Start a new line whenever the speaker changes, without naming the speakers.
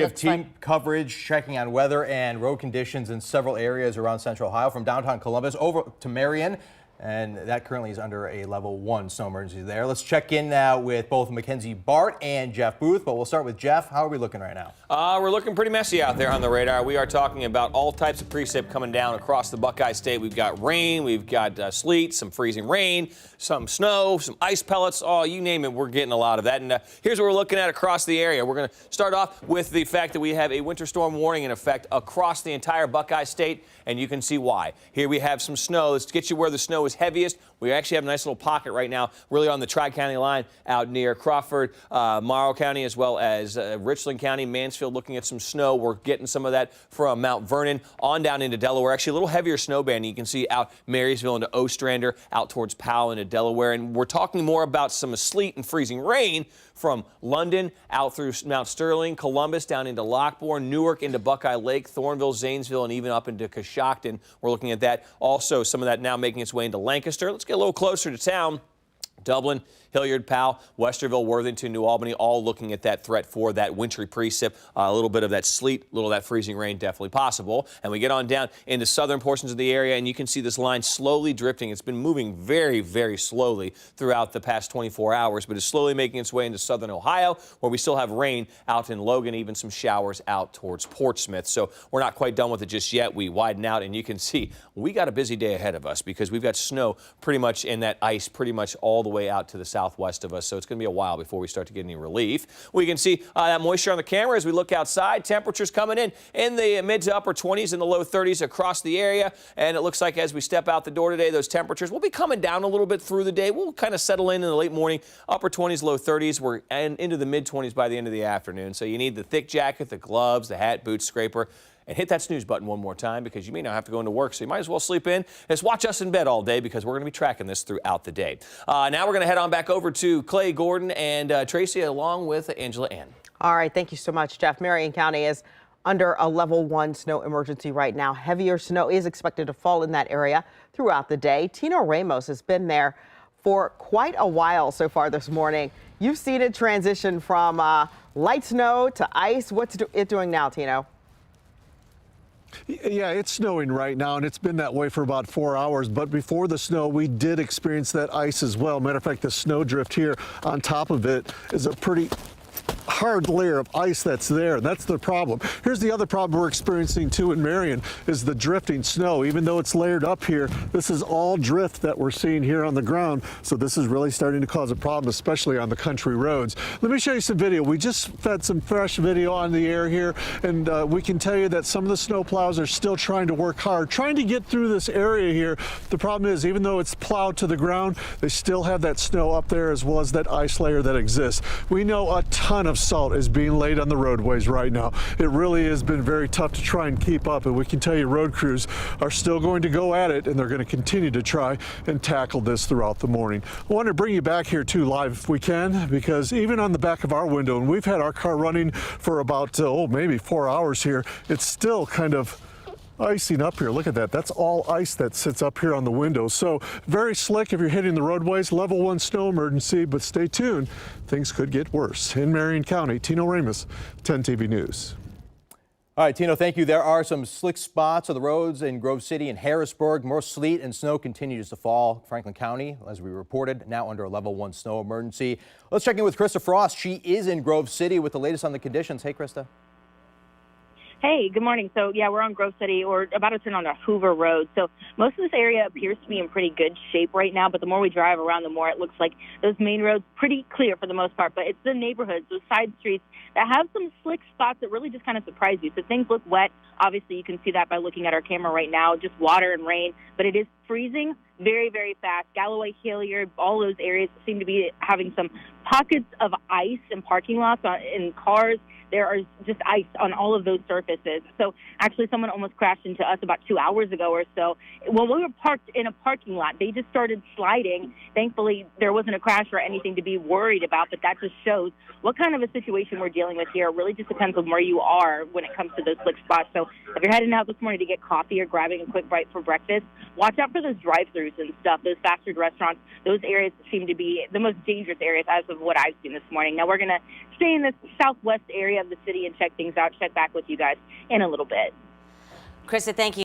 We have team coverage checking on weather and road conditions in several areas around Central Ohio, from downtown Columbus over to Marion. And that currently is under a level 1 snow emergency there. Let's check in now with both Mackenzie Bart and Jeff Booth, but we'll start with Jeff. How are we looking right now?
We're looking pretty messy out there on the radar. We are talking about all types of precip coming down across the Buckeye State. We've got rain, we've got sleet, some freezing rain, some snow, some ice pellets. Oh, you name it, we're getting a lot of that. And here's what we're looking at across the area. We're going to start off with the fact that we have a winter storm warning in effect across the entire Buckeye State, and you can see why. Here we have some snow. Let's get you where the snow is heaviest. We actually have a nice little pocket right now, really on the Tri-County line out near Crawford, Marion County, as well as Richland County, Mansfield, looking at some snow. We're getting some of that from Mount Vernon on down into Delaware. Actually, a little heavier snow band you can see out Marysville into Ostrander, out towards Powell into Delaware. And we're talking more about some sleet and freezing rain from London out through Mount Sterling, Columbus, down into Lockbourne, Newark into Buckeye Lake, Thornville, Zanesville, and even up into Coshocton. We're looking at that. Also, some of that now making its way into Lancaster. Let's get a little closer to town. Dublin, Hilliard, Powell, Westerville, Worthington, New Albany, all looking at that threat for that wintry precip. A little bit of that sleet, a little of that freezing rain definitely possible. And we get on down into southern portions of the area, and you can see this line slowly drifting. It's been moving very, very slowly throughout the past 24 hours, but it's slowly making its way into southern Ohio, where we still have rain out in Logan, even some showers out towards Portsmouth. So we're not quite done with it just yet. We widen out, and you can see we got a busy day ahead of us because we've got snow pretty much in that ice pretty much all the way out to the southwest of us, so it's going to be a while before we start to get any relief. We can see that moisture on the camera as we look outside. Temperatures coming in the mid to upper 20s and the low 30s across the area, and it looks like as we step out the door today, those temperatures will be coming down a little bit through the day. We'll kind of settle in the late morning, upper 20s, low 30s. We're into the mid 20s by the end of the afternoon, so you need the thick jacket, the gloves, the hat, boots, scraper. And hit that snooze button one more time because you may not have to go into work, so you might as well sleep in. Just watch us in bed all day because we're going to be tracking this throughout the day. Now we're going to head on back over to Clay Gordon and Tracy along with Angela Ann.
All right, thank you so much, Jeff. Marion County is under a level 1 snow emergency right now. Heavier snow is expected to fall in that area throughout the day. Tino Ramos has been there for quite a while so far this morning. You've seen it transition from light snow to ice. What's it doing now, Tino?
Yeah, it's snowing right now, and it's been that way for about 4 hours. But before the snow, we did experience that ice as well. Matter of fact, the snow drift here on top of it is a pretty hard layer of ice that's there. That's the problem. Here's the other problem we're experiencing too in Marion is the drifting snow. Even though it's layered up here, this is all drift that we're seeing here on the ground. So this is really starting to cause a problem, especially on the country roads. Let me show you some video. We just fed some fresh video on the air here, and we can tell you that some of the snow plows are still trying to work hard, trying to get through this area here. The problem is, even though it's plowed to the ground, they still have that snow up there as well as that ice layer that exists. We know a ton of salt is being laid on the roadways right now. It really has been very tough to try and keep up, and we can tell you road crews are still going to go at it, and they're going to continue to try and tackle this throughout the morning. I want to bring you back here too live if we can, because even on the back of our window, and we've had our car running for about maybe 4 hours here, it's still kind of icing up here. Look at that. That's all ice that sits up here on the window. So very slick if you're hitting the roadways. Level 1 snow emergency, but stay tuned. Things could get worse. In Marion County, Tino Ramos, 10 TV News.
All right, Tino, thank you. There are some slick spots on the roads in Grove City and Harrisburg. More sleet and snow continues to fall. Franklin County, as we reported, now under a level 1 snow emergency. Let's check in with Krista Frost. She is in Grove City with the latest on the conditions. Hey, Krista.
Hey, good morning. So, yeah, we're on Grove City. We're about to turn on Hoover Road. So most of this area appears to be in pretty good shape right now, but the more we drive around, the more it looks like those main roads pretty clear for the most part. But it's the neighborhoods, those side streets that have some slick spots that really just kind of surprise you. So things look wet. Obviously, you can see that by looking at our camera right now, just water and rain. But it is freezing very, very fast. Galloway, Hilliard, all those areas seem to be having some pockets of ice in parking lots, in cars. There is just ice on all of those surfaces. So actually someone almost crashed into us about 2 hours ago or so. When we were parked in a parking lot, they just started sliding. Thankfully, there wasn't a crash or anything to be worried about, but that just shows what kind of a situation we're dealing with here. It really just depends on where you are when it comes to those slick spots. So if you're heading out this morning to get coffee or grabbing a quick bite for breakfast, watch out for those drive-thrus and stuff, those fast food restaurants. Those areas seem to be the most dangerous areas as of what I've seen this morning. Now, we're going to stay in this southwest area of the city and check things out. Check back with you guys in a little bit.
Krista, thank you.